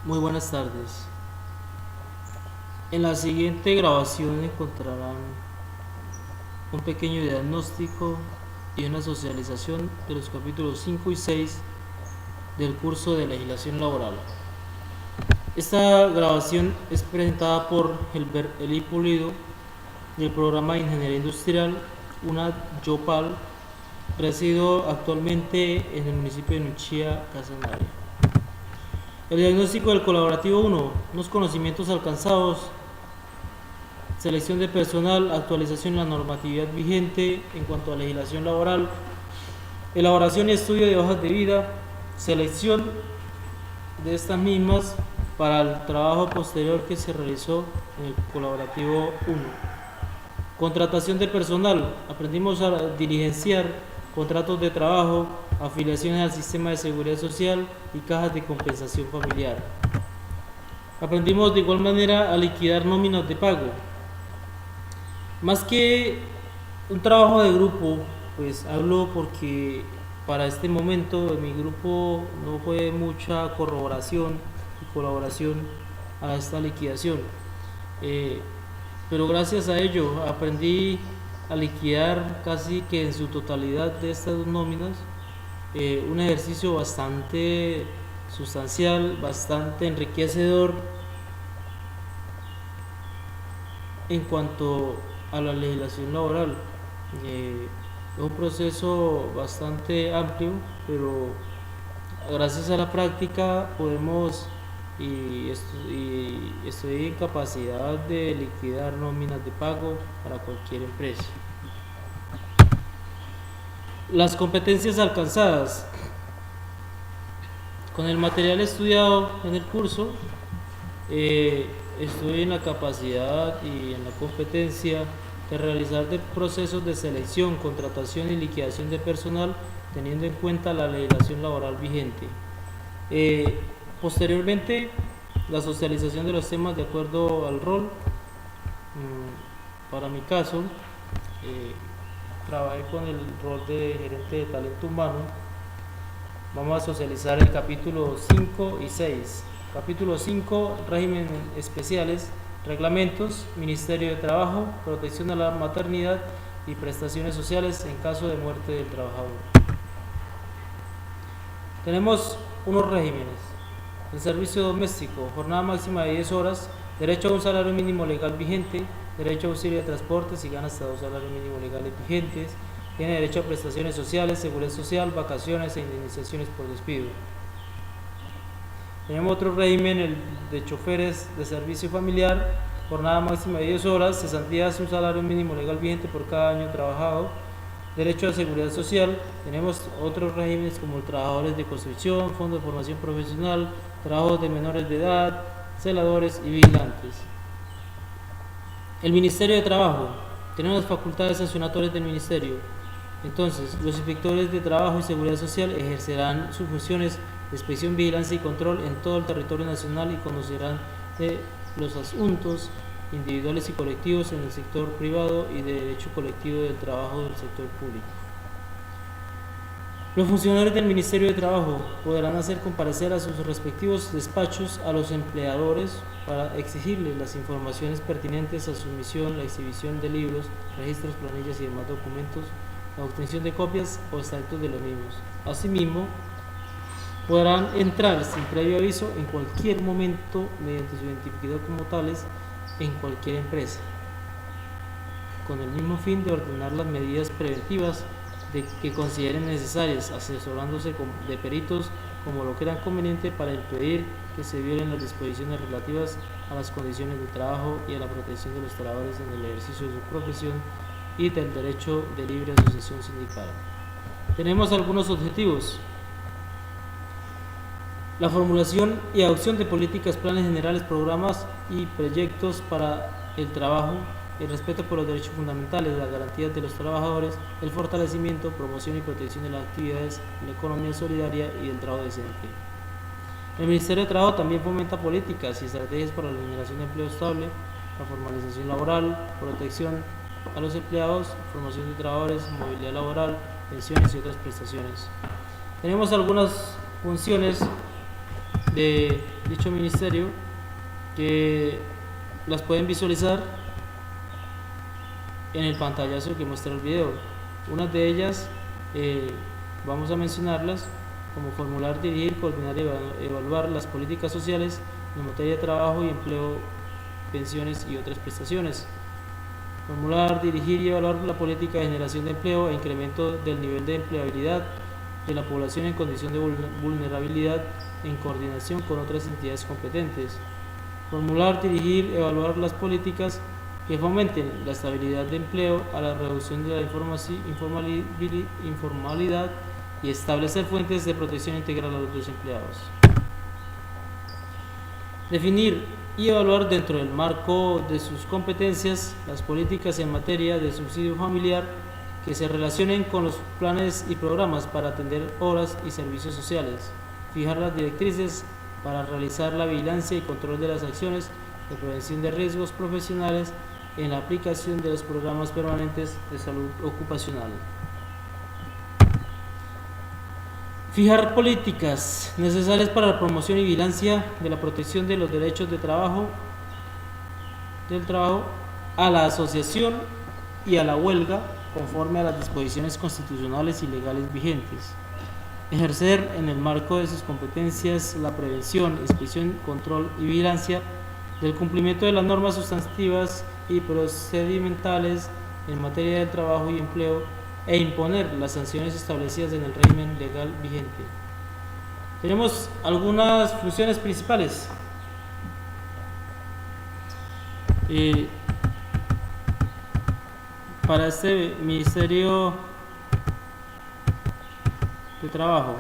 Muy buenas tardes. En la siguiente grabación encontrarán un pequeño diagnóstico y una socialización de los capítulos 5 y 6 del curso de legislación laboral. Esta grabación es presentada por Gilbert Eli Pulido del programa de Ingeniería Industrial UNAD Yopal. Resido actualmente en el municipio de Nuchía, Casanare. El diagnóstico del colaborativo 1, unos conocimientos alcanzados, selección de personal, actualización de la normatividad vigente en cuanto a legislación laboral, elaboración y estudio de hojas de vida, selección de estas mismas para el trabajo posterior que se realizó en el colaborativo 1. Contratación de personal, aprendimos a diligenciar contratos de trabajo, afiliaciones al sistema de seguridad social y cajas de compensación familiar. Aprendimos de igual manera a liquidar nóminas de pago. Más que un trabajo de grupo, pues hablo porque para este momento en mi grupo no fue mucha corroboración y colaboración a esta liquidación. Pero gracias a ello aprendí a liquidar casi que en su totalidad de estas dos nóminas, un ejercicio bastante sustancial, bastante enriquecedor en cuanto a la legislación laboral. Es un proceso bastante amplio, pero gracias a la práctica podemos y estoy en capacidad de liquidar nóminas de pago para cualquier empresa. Las competencias alcanzadas. Con el material estudiado en el curso, estoy en la capacidad y en la competencia de realizar procesos de selección, contratación y liquidación de personal teniendo en cuenta la legislación laboral vigente. Posteriormente, la socialización de los temas de acuerdo al rol. Para mi caso, trabajé con el rol de gerente de talento humano. Vamos a socializar el capítulo 5 y 6. Capítulo 5, régimen especiales, reglamentos, Ministerio de Trabajo, protección a la maternidad y prestaciones sociales en caso de muerte del trabajador. Tenemos unos regímenes. El servicio doméstico, jornada máxima de 10 horas, derecho a un salario mínimo legal vigente, derecho a auxilio de transporte si gana hasta 2 salarios mínimos legales vigentes, tiene derecho a prestaciones sociales, seguridad social, vacaciones e indemnizaciones por despido. Tenemos otro régimen, el de choferes de servicio familiar, jornada máxima de 10 horas, cesantías, un salario mínimo legal vigente por cada año trabajado, derecho a seguridad social. Tenemos otros regímenes como el trabajadores de construcción, fondo de formación profesional, trabajos de menores de edad, celadores y vigilantes. El Ministerio de Trabajo, tenemos las facultades sancionatorias del Ministerio. Entonces, los inspectores de trabajo y seguridad social ejercerán sus funciones de inspección, vigilancia y control en todo el territorio nacional y conocerán de los asuntos individuales y colectivos en el sector privado y de derecho colectivo del trabajo del sector público. Los funcionarios del Ministerio de Trabajo podrán hacer comparecer a sus respectivos despachos a los empleadores para exigirles las informaciones pertinentes a su misión, la exhibición de libros, registros, planillas y demás documentos, la obtención de copias o extractos de los mismos. Asimismo, podrán entrar sin previo aviso en cualquier momento mediante su identificador como tales en cualquier empresa, con el mismo fin de ordenar las medidas preventivas que consideren necesarias, asesorándose de peritos como lo crean conveniente para impedir que se violen las disposiciones relativas a las condiciones de trabajo y a la protección de los trabajadores en el ejercicio de su profesión y del derecho de libre asociación sindical. Tenemos algunos objetivos. La formulación y adopción de políticas, planes generales, programas y proyectos para el trabajo, el respeto por los derechos fundamentales, las garantías de los trabajadores, el fortalecimiento, promoción y protección de las actividades, la economía solidaria y el trabajo decente. El Ministerio de Trabajo también fomenta políticas y estrategias para la generación de empleo estable, la formalización laboral, protección a los empleados, formación de trabajadores, movilidad laboral, pensiones y otras prestaciones. Tenemos algunas funciones de dicho ministerio, que las pueden visualizar en el pantallazo que muestra el video. Unas de ellas vamos a mencionarlas, como formular, dirigir, coordinar y evaluar las políticas sociales en materia de trabajo y empleo, pensiones y otras prestaciones. Formular, dirigir y evaluar la política de generación de empleo e incremento del nivel de empleabilidad de la población en condición de vulnerabilidad en coordinación con otras entidades competentes. Formular, dirigir, evaluar las políticas que fomenten la estabilidad de empleo, a la reducción de la informalidad y establecer fuentes de protección integral a los desempleados. Definir y evaluar dentro del marco de sus competencias las políticas en materia de subsidio familiar que se relacionen con los planes y programas para atender obras y servicios sociales. Fijar las directrices para realizar la vigilancia y control de las acciones de prevención de riesgos profesionales en la aplicación de los programas permanentes de salud ocupacional. Fijar políticas necesarias para la promoción y vigilancia de la protección de los derechos del trabajo, a la asociación y a la huelga conforme a las disposiciones constitucionales y legales vigentes. Ejercer en el marco de sus competencias la prevención, inspección, control y vigilancia del cumplimiento de las normas sustantivas y procedimentales en materia de trabajo y empleo e imponer las sanciones establecidas en el régimen legal vigente. Tenemos algunas funciones principales. Para este Ministerio de Trabajo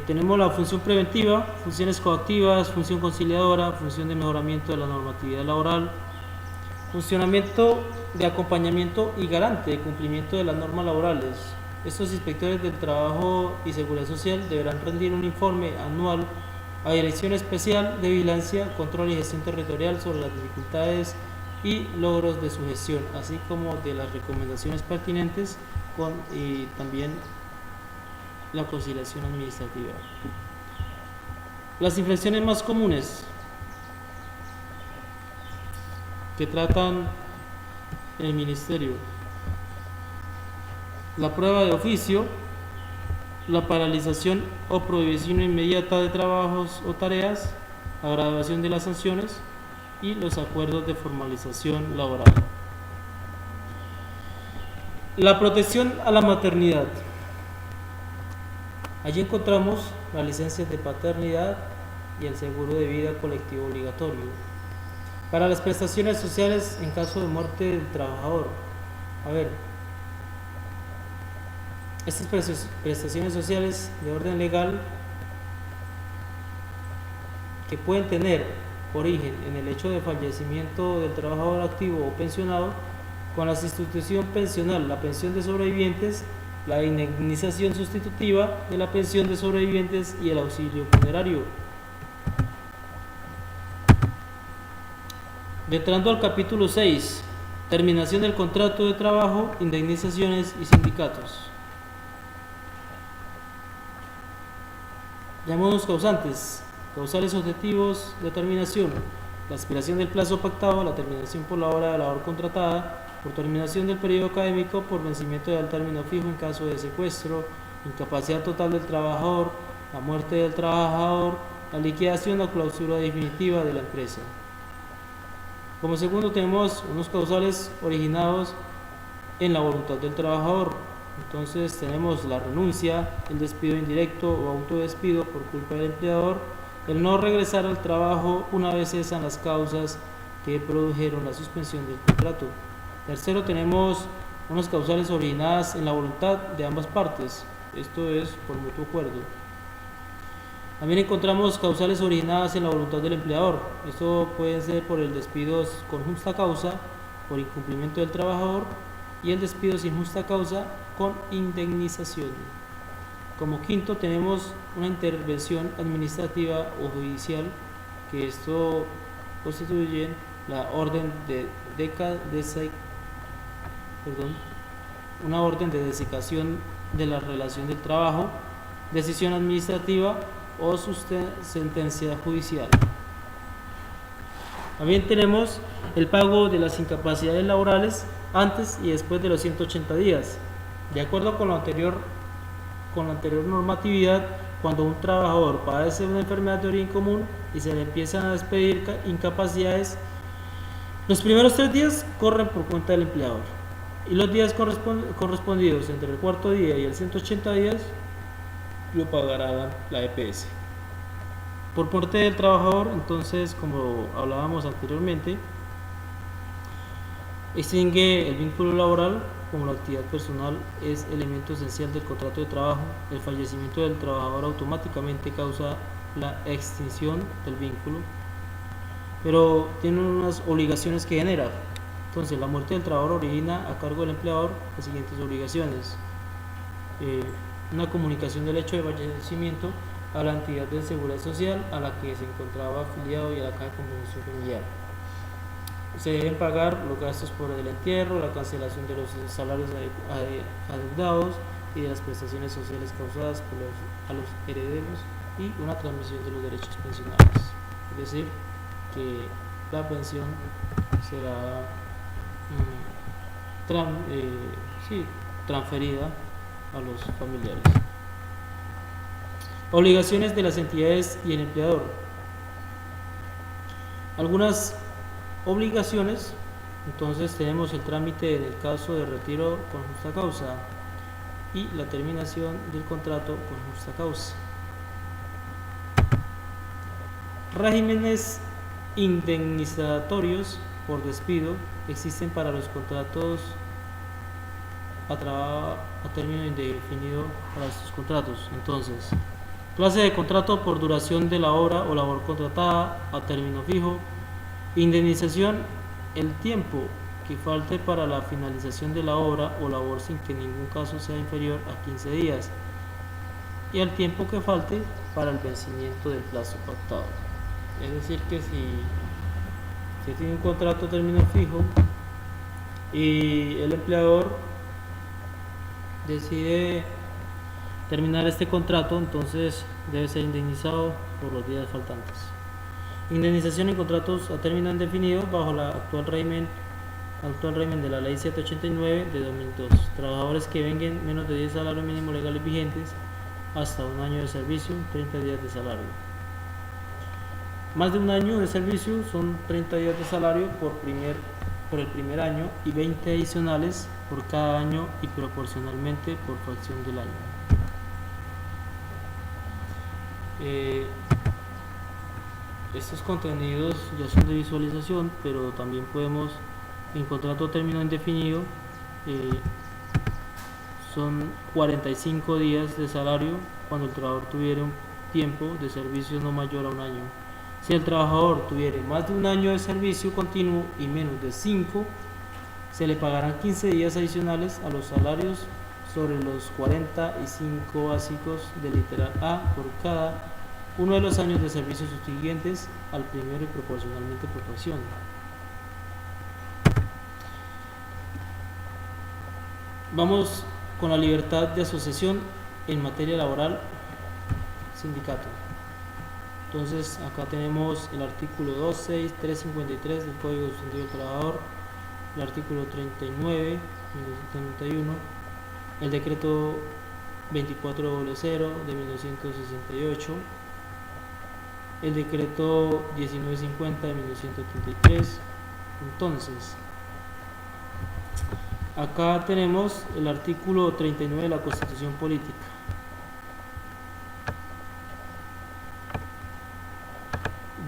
tenemos la función preventiva, funciones coactivas, función conciliadora, función de mejoramiento de la normatividad laboral, funcionamiento de acompañamiento y garante de cumplimiento de las normas laborales. Estos inspectores del trabajo y seguridad social deberán rendir un informe anual a Dirección Especial de Vigilancia, Control y Gestión Territorial sobre las dificultades y logros de su gestión, así como de las recomendaciones pertinentes y también la conciliación administrativa. Las infracciones más comunes que tratan el Ministerio: la prueba de oficio, la paralización o prohibición inmediata de trabajos o tareas, la graduación de las sanciones y los acuerdos de formalización laboral. La protección a la maternidad. Allí encontramos las licencias de paternidad y el seguro de vida colectivo obligatorio. Para las prestaciones sociales en caso de muerte del trabajador. Estas prestaciones sociales de orden legal que pueden tener origen en el hecho de fallecimiento del trabajador activo o pensionado, con la institución pensional, la pensión de sobrevivientes, la indemnización sustitutiva de la pensión de sobrevivientes y el auxilio funerario. Entrando al capítulo 6, terminación del contrato de trabajo, indemnizaciones y sindicatos. Llamamos causantes, causales objetivos de terminación: la expiración del plazo pactado, la terminación por la hora de labor contratada, por terminación del periodo académico, por vencimiento del término fijo en caso de secuestro, incapacidad total del trabajador, la muerte del trabajador, la liquidación o clausura definitiva de la empresa. Como segundo tenemos unos causales originados en la voluntad del trabajador. Entonces tenemos la renuncia, el despido indirecto o autodespido por culpa del empleador, el no regresar al trabajo una vez cesan las causas que produjeron la suspensión del contrato. Tercero, tenemos unas causales originadas en la voluntad de ambas partes, esto es por mutuo acuerdo. También encontramos causales originadas en la voluntad del empleador, esto puede ser por el despido con justa causa, por incumplimiento del trabajador, y el despido sin justa causa con indemnización. Como quinto tenemos una intervención administrativa o judicial, que esto constituye la orden una orden de desecación de la relación del trabajo, decisión administrativa o sentencia judicial. También tenemos el pago de las incapacidades laborales antes y después de los 180 días. De acuerdo con la anterior normatividad, cuando un trabajador padece una enfermedad de origen común y se le empiezan a despedir incapacidades, los primeros 3 días corren por cuenta del empleador y los días correspondidos entre el cuarto día y el 180 días lo pagará la EPS. Por parte del trabajador, entonces, como hablábamos anteriormente, extingue el vínculo laboral. Como la actividad personal es elemento esencial del contrato de trabajo, el fallecimiento del trabajador automáticamente causa la extinción del vínculo, pero tiene unas obligaciones que genera. Entonces, la muerte del trabajador origina a cargo del empleador las siguientes obligaciones: una comunicación del hecho de fallecimiento a la entidad de seguridad social a la que se encontraba afiliado y a la caja de compensación familiar. Se deben pagar los gastos por el entierro, la cancelación de los salarios adeudados y de las prestaciones sociales causadas a los herederos y una transmisión de los derechos pensionales. Es decir, que la pensión será transferida a los familiares. Obligaciones de las entidades y el empleador. Algunas obligaciones, entonces tenemos el trámite en el caso de retiro con justa causa y la terminación del contrato con justa causa. Regímenes indemnizatorios por despido existen para los contratos a término indefinido para estos contratos. Entonces, clase de contrato por duración de la obra o labor contratada a término fijo. Indemnización: el tiempo que falte para la finalización de la obra o labor sin que en ningún caso sea inferior a 15 días y el tiempo que falte para el vencimiento del plazo pactado. Es decir, que si se tiene un contrato a término fijo y el empleador decide terminar este contrato, entonces debe ser indemnizado por los días faltantes. Indemnización en contratos a término indefinido bajo el actual régimen de la Ley 789 de 2002. Trabajadores que vengan menos de 10 salarios mínimos legales vigentes hasta un año de servicio, 30 días de salario. Más de un año de servicio son 30 días de salario por el primer año y 20 adicionales por cada año y proporcionalmente por fracción del año. Estos contenidos ya son de visualización, pero también podemos, en contrato a término indefinido, son 45 días de salario cuando el trabajador tuviera un tiempo de servicio no mayor a un año. Si el trabajador tuviera más de un año de servicio continuo y menos de 5, se le pagarán 15 días adicionales a los salarios sobre los 45 básicos del literal A por cada uno de los años de servicio subsiguientes al primero y proporcionalmente por fracción. Vamos con la libertad de asociación en materia laboral, sindicato. Entonces acá tenemos el artículo 26353 del Código Sustantivo del Trabajador, el artículo 39 1971, el decreto 2400 de 1968, el decreto 1950 de 1973. Entonces, acá tenemos el artículo 39 de la Constitución Política.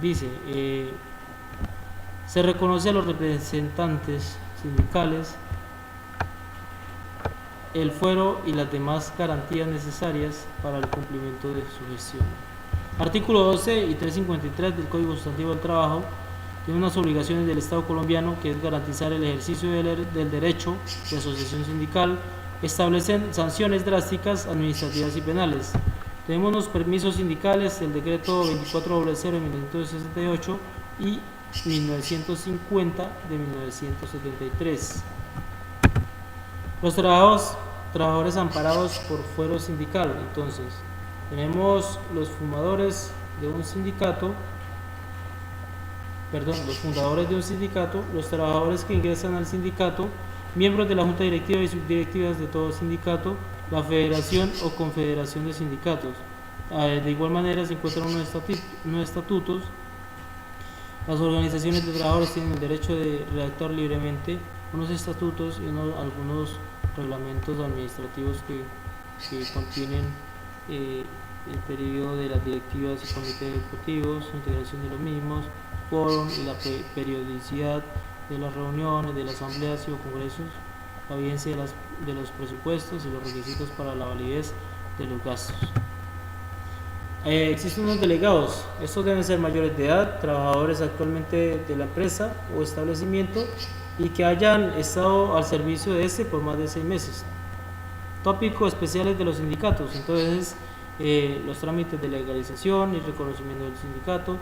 Dice, se reconoce a los representantes sindicales el fuero y las demás garantías necesarias para el cumplimiento de su gestión. Artículo 12 y 353 del Código Sustantivo del Trabajo tiene unas obligaciones del Estado colombiano, que es garantizar el ejercicio del derecho de asociación sindical. Establecen sanciones drásticas administrativas y penales. Tenemos los permisos sindicales, el decreto 2400 de 1968 y 1950 de 1973. Los trabajadores amparados por fuero sindical. Entonces, Tenemos los fumadores de un sindicato, los fundadores de un sindicato, los trabajadores que ingresan al sindicato, miembros de la junta directiva y subdirectivas de todo sindicato, la federación o confederación de sindicatos. De igual manera se encuentran unos estatutos. Las organizaciones de trabajadores tienen el derecho de redactar libremente unos estatutos y algunos reglamentos administrativos que contienen el periodo de las directivas y comités ejecutivos, integración de los mismos, quórum y la periodicidad de las reuniones, de las asambleas y o congresos, la vigencia de los presupuestos y los requisitos para la validez de los gastos. Existen unos delegados. Estos deben ser mayores de edad, trabajadores actualmente de la empresa o establecimiento y que hayan estado al servicio de este por más de 6 meses. Tópicos especiales de los sindicatos. Entonces, los trámites de legalización y reconocimiento del sindicato.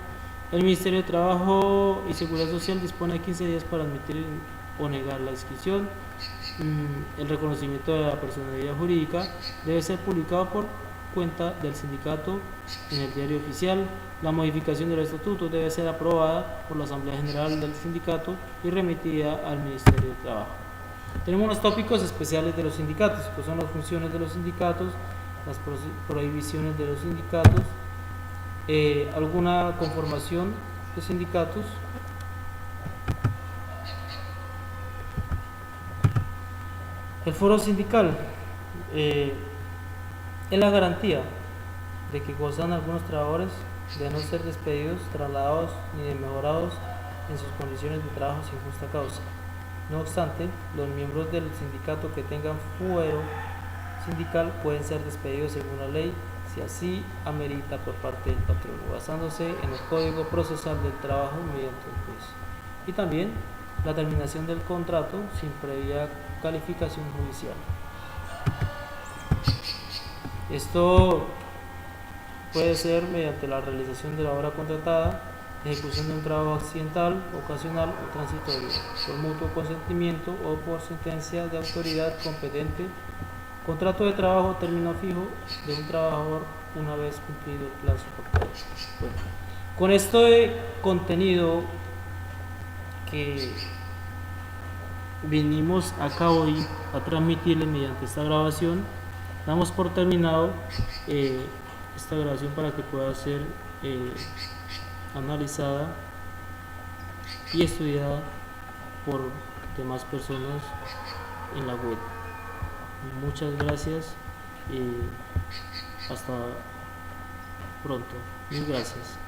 El Ministerio de Trabajo y Seguridad Social dispone de 15 días para admitir o negar la inscripción. El reconocimiento de la personalidad jurídica debe ser publicado por cuenta del sindicato en el diario oficial. La modificación del estatuto debe ser aprobada por la Asamblea General del sindicato y remitida al Ministerio de Trabajo. Tenemos unos tópicos especiales de los sindicatos, que son las funciones de los sindicatos, las prohibiciones de los sindicatos, alguna conformación de sindicatos, el foro sindical. Es la garantía de que gozan algunos trabajadores de no ser despedidos, trasladados ni demejorados en sus condiciones de trabajo sin justa causa. No obstante, los miembros del sindicato que tengan fuero sindical pueden ser despedidos según la ley, si así amerita por parte del patrono, basándose en el Código Procesal del Trabajo mediante el juez. Y también la terminación del contrato sin previa calificación judicial. Esto puede ser mediante la realización de la obra contratada, ejecución de un trabajo accidental, ocasional o transitorio, por mutuo consentimiento o por sentencia de autoridad competente, contrato de trabajo a término fijo de un trabajador una vez cumplido el plazo pactado. Bueno, con este contenido que vinimos acá hoy a transmitirle mediante esta grabación, damos por terminado esta grabación para que pueda ser analizada y estudiada por demás personas en la web. Muchas gracias y hasta pronto. Mil gracias.